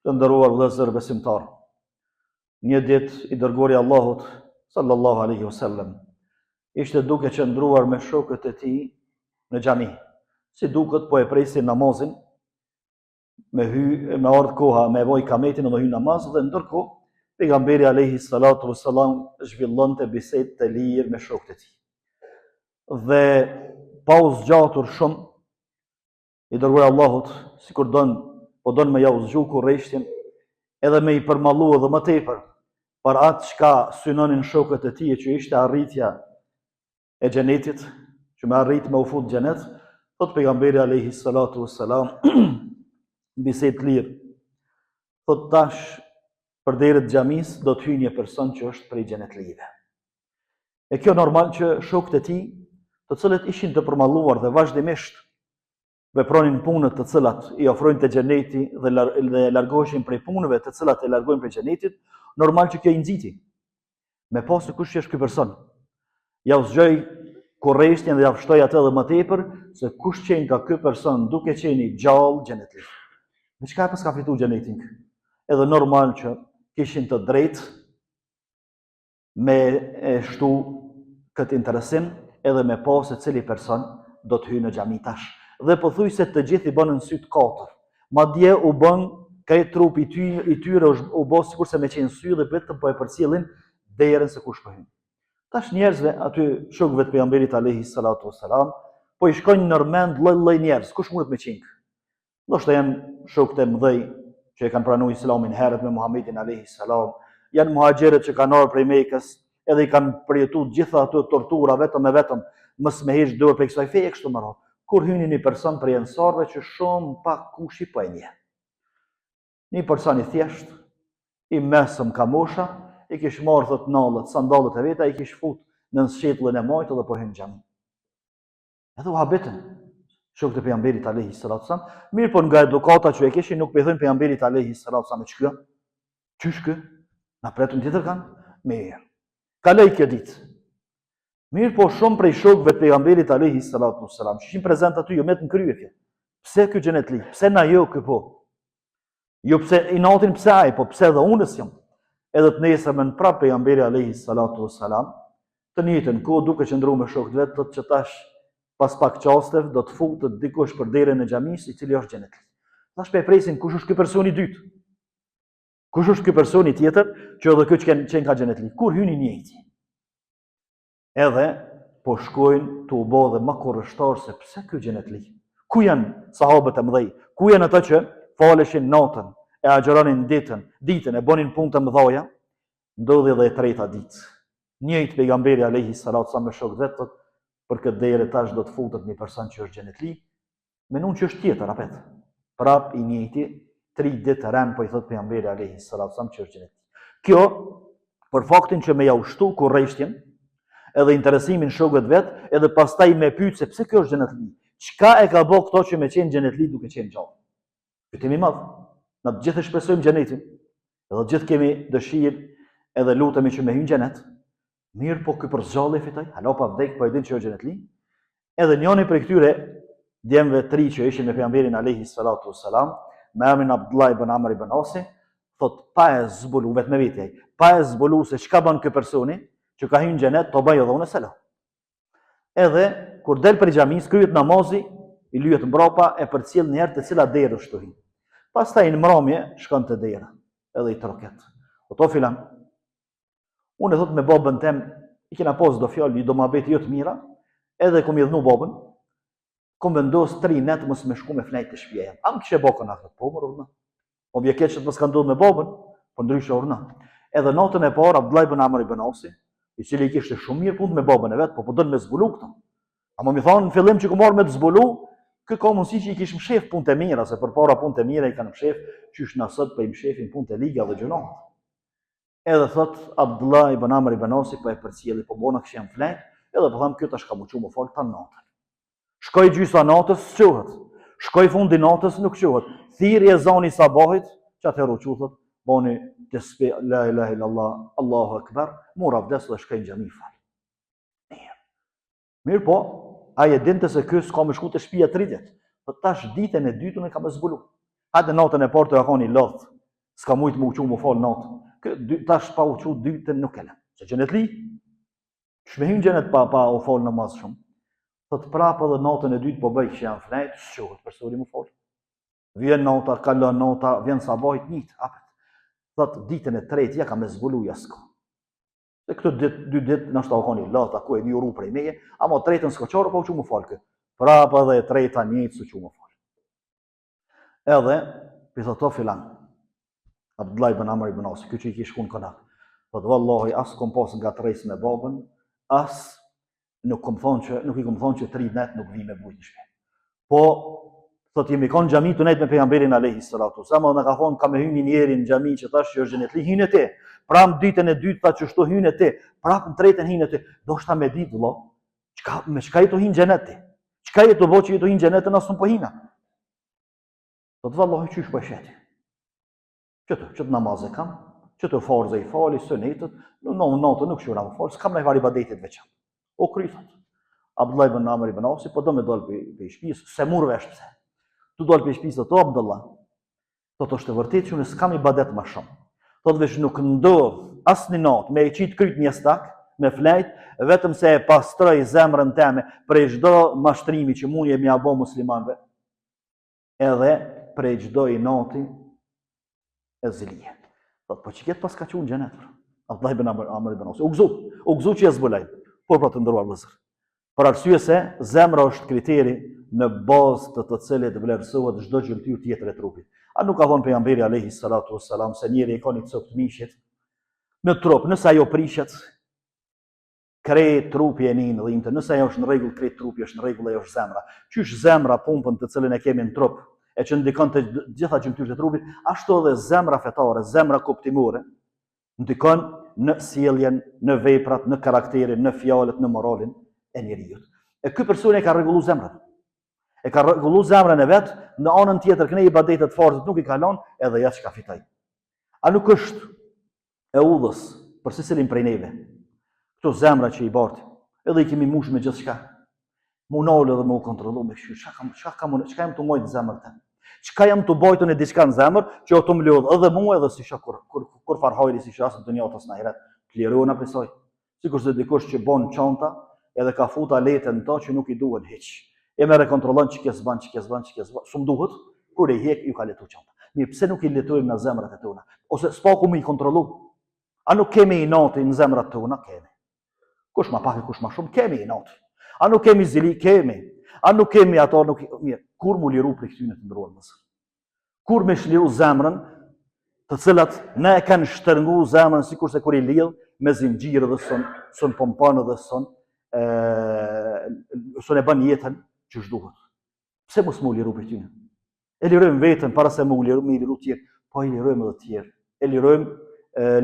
Të nderuar vëllezër besimtar. Një ditë i dërguari i Allahut sallallahu alaihi wasallam ishte duke qëndruar me shokët e tij në xhami. Si duket po e presin namazin, me ardh koha me voj kametin dhe hy namaz dhe ndërkohë pejgamberi alayhi salatu wassalam zhvillonte bisedë të lirë me shokët e tij. Dhe pa u zgjatur shumë, i dërguari i Allahut, sikur don me ja u zgju kurreshtin, edhe me i përmallu edhe më tepër për atë çka synonin shokët e tij që ishte arritja e xhenetit, që me arrit me u fut xhenet, thot pejgamberi alayhi salatu wassalam bisedë lirë. Thot tash përderet xhamis do të hyjë një person që është prej xhenetlive. E kjo normal që shokët e tij, të cilët ishin të përmalluar dhe vazhdimisht vepronin punët të cilat i ofrojnë të xheneti dhe largoheshin prej punëve të cilat e largojnë prej xhenetit, normal që kjo i nxiti. Me pas se kush është ky person. Ja u zgjoj kurreshtin dhe ja fshtoi atë edhe më tepër se kush qenë ka ky person duke qenë gjallë xhenetlik. Me çka pas ka fituar xhenetin? Edhe normal që kishin të drejtë me e shtu këtë interesim edhe me pas se cili person do të hyjë në xhami tash. Dhe pothuajse të gjithë i bënën sy të katër. Madje u bën këtë trup i tyre u bë sikurse me qenë sy dhe vetëm po e përcjellin derën se kush po hyn. Tash njerëzve aty shokëve të pejgamberit alayhi salatu wassalam po i shkojnë nërmend lloj njerëz, kush mundet me qenë. Ndoshta janë shokët e mëdhej që e kanë pranuar Islamin herët me Muhamedit alayhi salam, janë muhaxherët që kanë ardhur prej Mekës, edhe i kanë përjetuar gjitha ato tortura vetëm mos me heq dorë prej kësaj feje kështu më radh. Kur hynin një person prej ansarëve që shumë pak kush i po e njeh. Një person i thjesht, i mesëm ka mosha, i kish marrë thot nallët, sandalët e veta, i kish fut në sqetullën e majtë dhe po hyn xhami. Edhe u habitën shokët e pejgamberit alayhi salatu wasallam, mirë po nga edukata që e kishin nuk po i thënë pejgamberit alayhi salatu wasallam ç'kjo? Ç'është ky? Na pretën tjetër kanë? Mirë. Kaloi kjo ditë. Mirë po shumë prej shokëve të pejgamberit alayhi salatu wasallam, që ishin prezant aty jo me të krye kjo. Pse ky xhenetli? Pse na jo ky po? Jo pse i natin pse ai, po pse edhe unë jam. Edhe të nesërmen prapë pejgamberi alayhi salatu wasalam, të njëjtën kohë duke qëndruar me shokët vet, thotë që tash pas pak çasteve do të futet dikush për derën e xhamisë, i cili është xhenetli. Tash pe presin kush është ky person i dytë. Kush është ky person i tjetër që edhe ky që ka xhenetli. Kur hyni njëjti. Edhe po shkojnë të u bë dhe më kurrështar se pse ky xhenetli. Ku janë sahabët e mëdhej? Ku janë ata që faleshin natën, e agjeronin ditën, e bonin punë të mëdha? Ndodhi edhe e treta ditë. Njëjtë pejgamberi alayhi salatu wasallam me shokët vet thotë për këtë derë tash do të futet një person që është xhenetli, me nuk që është tjetër apet. Prap i njëjti 3 ditë rën po i thot pejgamberi alayhi salatu wasallam që është xhenetli. Kjo për faktin që me ja ushtu kurreshtin edhe interesimin shokët vet, edhe pastaj me pyet se pse kjo është xhenetli. Çka e ka bë këto që me qenë xhenetli duke qenë gjallë? Pyetimi i madh. Na të gjithë shpresojmë xhenetin. Edhe të gjithë kemi dëshirë edhe lutemi që me hyjë në xhenet. Mirë po ky për zgjallje fitoj, hala pa vdek po e din që është xhenetli. Edhe njëri prej këtyre djemve 3 që ishin me pejgamberin alayhi salatu wassalam, me emrin Abdullah ibn Amr ibn Asi, thot pa e zbulu vetë me veti ai, pa e zbulu se çka bën ky personi që ka hyrë në xhenet, to bëj edhe unë selam. Edhe kur del prej xhamis, kryet namazi, i lyhet mbrapa e përcjell një herë të cila derë është hyj. Pastaj në mbrëmje shkon te dera, edhe i troket. Oto filan. Unë thot me babën tem, i kena pas do fjalë, do mohabeti jo të mira, edhe kom i dhënë babën, kom vendos 3 net mos më shku me flet të shtëpia. Am kishe bokën atë, po më urna. Po vje keq që mos ka ndodhur me babën, po ndryshe urna. Edhe natën e parë Abdullah ibn Amr ibn Asi, i cili kishte shumë mirë punë me babën e vet, po don me zbulu këtë. Ama më thonë në fillim që ku marr me të zbulu, kë ka mundësi që i kishim shef punë të mira, se përpara punë të mira i kanë shef, qysh na sot po i shefin punë të liga dhe gjëra. Edhe thot Abdullah ibn Amr ibn Asi po e përcjelli, po bona kishim flet, edhe po tham kjo tash ka më çu më fal tan natën. Shkoi gjysa natës, quhet. Shkoi fundi natës, nuk quhet. Thirrje zani sabahit, çatëru quhet, boni tesbih la ilaha illallah, Allahu akbar, mora vdes dhe shkoi në xhami fal. Mirë po, ai e dinte se ky s'ka më shku te shtëpia 30. Po tash ditën e dytën e ka më zbulu. Atë natën e parë të ka qenë i lodh. s'ka mujt më uqu më falë natë. Tash pa uqu dytën nuk e lë. Se gjenet li, shme hynë gjenet pa u falë namaz shumë. Thot prapë edhe natën e dytë po bëj që janë fnejt, s'qohet për sëri më falë. Vjen nata, kalon nata, vjen sabajt, njët, apet. Thot ditën e tretë ja ka me zbulu jasko. Se këtë dy ditë nështë ta o koni lata, ku e një uru prej meje, ama tretën s'ka qarë pa u që më falë këtë. Prapë edhe e treta njët s'u që më falë. Edhe, për thot o filan, Abdullah ibn Amr ibn As, kjo që i kish kun konak. Thot vallahi as kom pas nga trejs me babën, as nuk i kom thonë që 3 net nuk vi me bujt në shpe. Po, thot jemi kanë xhami të nejt me pejgamberin alayhi salatu wasallam, na ka thonë ka me hyni njeri në xhami që tash që është xhenetli, hynë te. Pram ditën e dytë tha që shto hynë te, prapë në tretën hynë te. Do shta me ditë vëlla, me çka jeto hynë xheneti? Çka jeto bo që jeto hynë xhenetin as po hina? Thot vallahi qysh po sheti. Çto namaz e kam, çto farze i fali, sunetët, natë nuk shura më fal, s'kam ndaj ibadetit veçantë. O krythot. Abdullah ibn Amr ibn As po do me dal pe shtëpisë, se murvesh pse. Tu dal pe shtëpisë to Abdullah. Thot është vërtet që unë s'kam ibadet më shumë. Thot veç nuk ndodh asnjë natë me qit kryt mjestak, me flejt, vetëm se e pastroj zemrën teme prej çdo mashtrimi që mund jemi abo muslimanëve. Edhe prej çdo inati e zilije. Thot po çiket pas ka qenë xhenet. Abdullah ibn Amr ibn As. U gëzu që e zbuloj. Por pra të ndëruar vëllezër. Për arsye se zemra është kriteri në bazë të cilit vlerësohet çdo gjymtyr tjetër e trupit. A nuk ka thonë pejgamberi alayhi salatu wassalam se njeri e ka një copë të mishit në trup, nëse ajo prishet, krejt trupi e nin dhimbte, nëse ajo është në rregull, krejt trupi është në rregull, ajo është zemra. Qysh zemra pumpën të cilën e kemi në trup e që ndikon të gjitha gjymtyrët e trupit, ashtu edhe zemra fetare, zemra kuptimore, ndikon në sjelljen, në veprat, në karakterin, në fjalët, në moralin e njeriut. E ky person e ka rregulluar zemrën. E ka rregulluar zemrën e vet, në anën tjetër këne ibadetet farzit nuk i kalon, edhe ja çka fitoj. A nuk është e udhës për secilin prej neve? Këto zemra që i bart, edhe i kemi mush me gjithçka. Mu nolë edhe mu kontrollu me kështu, çka jam të mojt në zemrën tënde? Çka jam të bojtën e diçka në zemër, që o të më lodh edhe mua edhe si shoh kur farhajri si shasën të njotës në ahiret, të lirona prej saj. Sikur se dikush që bon çanta edhe ka futa letën to që nuk i duhen hiç. E merre kontrollon ç'ke s'ban, s'm duhet, kur e hjek ju ka letu çanta. Mirë, pse nuk i letojmë në zemrat e tona? Ose s'pa ku më i kontrollu? A nuk kemi inati në zemrat tona? Kemi. Kush ma pak e kush ma shumë, kemi inati. A nuk kemi zili? Kemi. A nuk kemi ato, nuk mirë. Kur mu liru për këtyne të ndruar mësë? Kur me shliru zemrën, të cilat ne e kanë shtërngu zemrën, si kurse kur i lidh, me zinxhirë dhe son pompanë dhe son e bën jetën që shduhet. Pse mos mu liru për këtyne? E lirojmë vetën, para se mu liru tjerë, po i lirojmë edhe tjerë. E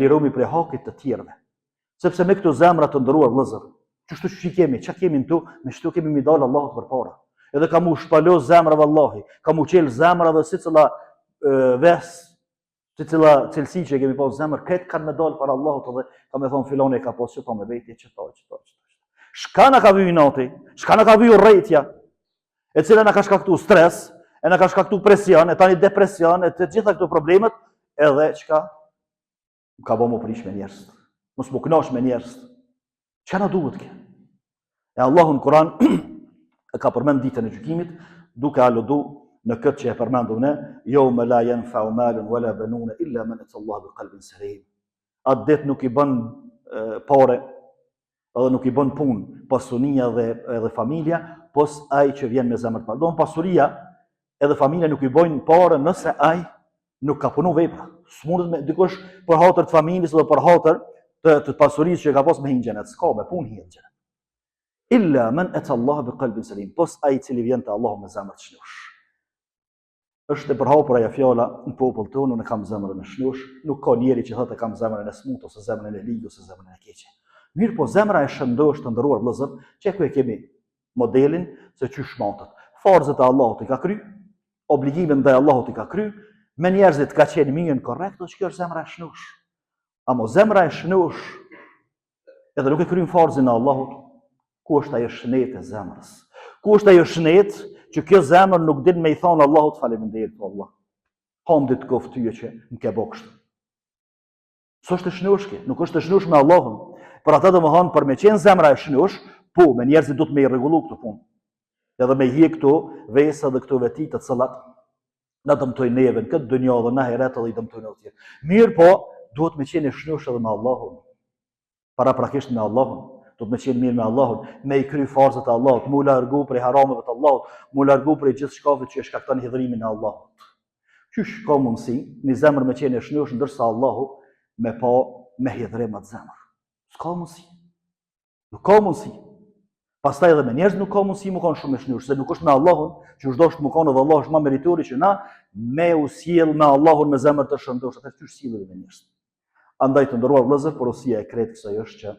lirojmë prej hakit të tjerëve. Sepse me këto zemra të ndruar vëllezër, çështë që kemi, çka kemi në tu, me çto kemi mi dalë Allahut përpara. Edhe ka mu shpalo zemra vallahi, ka mu qel zemra dhe sicilla sicilla cilësi që kemi pas zemër, këtë kanë me dalë para Allahut edhe ka me thonë filoni ka pas çto me veti çto. Shka na ka viju inati, shka na ka viju rrejtja, e cila na ka shkaktu stres, e na ka shkaktu presion, e tani depresion, e të gjitha këto problemet, edhe çka ka bo mu prish me njerëz. Mos mu knash me njerëz. Çka na duhet kjo? E Allahu në Kur'an e ka përmend ditën e gjykimit, duke aludu në këtë që e përmendu ne, yawma la yanfa'u malun wala banuna illa man ata Allah biqalbin salim. Atë ditë nuk i bën pore, edhe nuk i bën punë, pasunia dhe familja, pos ai që vjen me zemër të paqë. Don pasuria edhe familja nuk i bojnë pore nëse ai nuk ka punu vepra. S'mundet me dikush për hatër të familjes dhe për hatër të pasurisë që ka pas me hinë xhenet, s'ka me punë hinë xhenet. Illa man ata Allah biqalbin salim, pos ai cili vjen te Allahu me zemër të shnush. Është e përhapur ajo fjala në popull tonë, unë kam zemrën e shnush, nuk ka njeri që thotë kam zemrën e smut ose zemrën e ligë ose zemrën e keqe. Mirë, po zemra e shëndosh të ndëruar vëllezër, që ku e kemi modelin se çysh matet. Farzët e Allahut i ka kry, obligimin ndaj Allahut i ka kry, me njerëzit ka qenë mirë korrekt, që kjo është zemra e shnush. Amo zemra e shnush, edhe nuk e kryen farzin e Allahut, ku është ajo shënet e zemrës? Ku është ajo shënet që kjo zemër nuk din me i thonë Allahut faleminderit Allah? Hamdi të kof tyje që më ke bo kështu. Së është të shnushke, nuk është të shnush me Allahun. Për ata domethënë për me qenë zemra e shnush, po me njerëzit do të me i rregullu këtë punë. Edhe me hije këto vesa dhe këto veti të cilat na dëmtojnë neve në këtë dunjë dhe në ahiret edhe i dëmtojnë edhe tjerë. Mirë po, duhet me qenë shnush edhe me Allahun. Paraprakisht me Allahun. Do të me qenë mirë me Allahun, me i kry farzët e Allahut, mu largu prej harameve të Allahut, mu largu prej gjithë shkafit që e shkakton hidhrimin e Allahut. Qysh ka mundësi një zemër me qenë shnush ndërsa Allahu me pa me hidhrim atë zemër. S'ka mundësi. Nuk ka mundësi. Pastaj edhe me njerëz nuk ka mundësi më kanë shumë shnush, se nuk është me Allahun, që çdo të më kanë edhe Allah është më meritori që na me u sjell me Allahun me zemër të shëndosh, atë çysh sillemi me njerëz. Andaj të nderuar vëllezër, porosia e kretë kësaj është që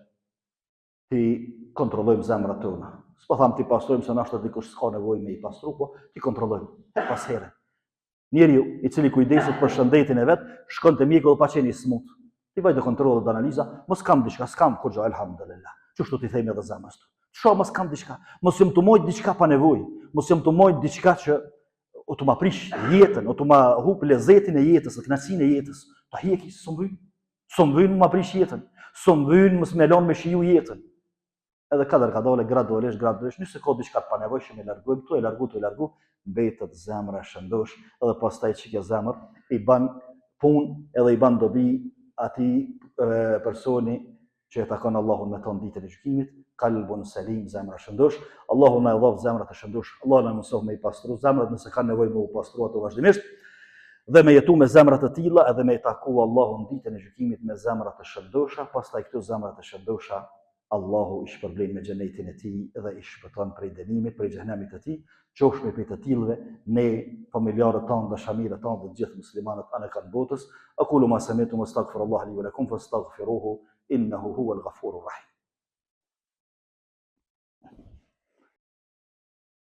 ti kontrollojmë zemrat tona. S'po tham ti pastrojmë se nashta dikush s'ka nevojë me i pastru, po ti kontrollojmë her pas here. Njeriu i cili kujdeset për shëndetin e vet, shkon te mjeku dhe pa qenë i smut. Ti vaj të kontrollë dhe analiza, mos kam diçka, s'kam kur gjë, elhamdulillah. Çështu ti themi edhe zemrës tu. Shoh mos kam diçka, mos jam të mojt diçka pa nevojë, mos jam të mojt diçka që o të ma prish jetën, o të ma hup lezetin e jetës, kënaqësinë e jetës. Ta hiqi s'mbyn ma prish jetën, s'mbyn mos më lën me shiju jetën. Edhe kadër ka dole gradualisht, nëse ka diçka të panevojshme e largojmë, e largu, mbetet zemra shëndosh, edhe pastaj që kjo zemër i ban punë edhe i ban dobi atij personi që e takon Allahun me ton ditën e gjykimit, qalbun salim, zemra shëndosh. Allahu na dhov zemra të shëndosh. Allahu na mëson me i pastru zemrat nëse kanë nevojë me u pastru ato vazhdimisht dhe me jetu me zemra të tilla edhe me i taku Allahun ditën e gjykimit me zemra të shëndosha, pastaj këto zemra të shëndosha Allahu i shpërblen me xhenetin e tij dhe i shpëton prej dënimit, prej xhenemit të tij. Qofshme prej të tillëve, ne familjarët tanë, dashamirët tanë dhe gjithë muslimanët anë kanë botës. Aqulu ma sami'tum astaghfirullaha li wa lakum fastaghfiruhu innahu huwal ghafurur rahim.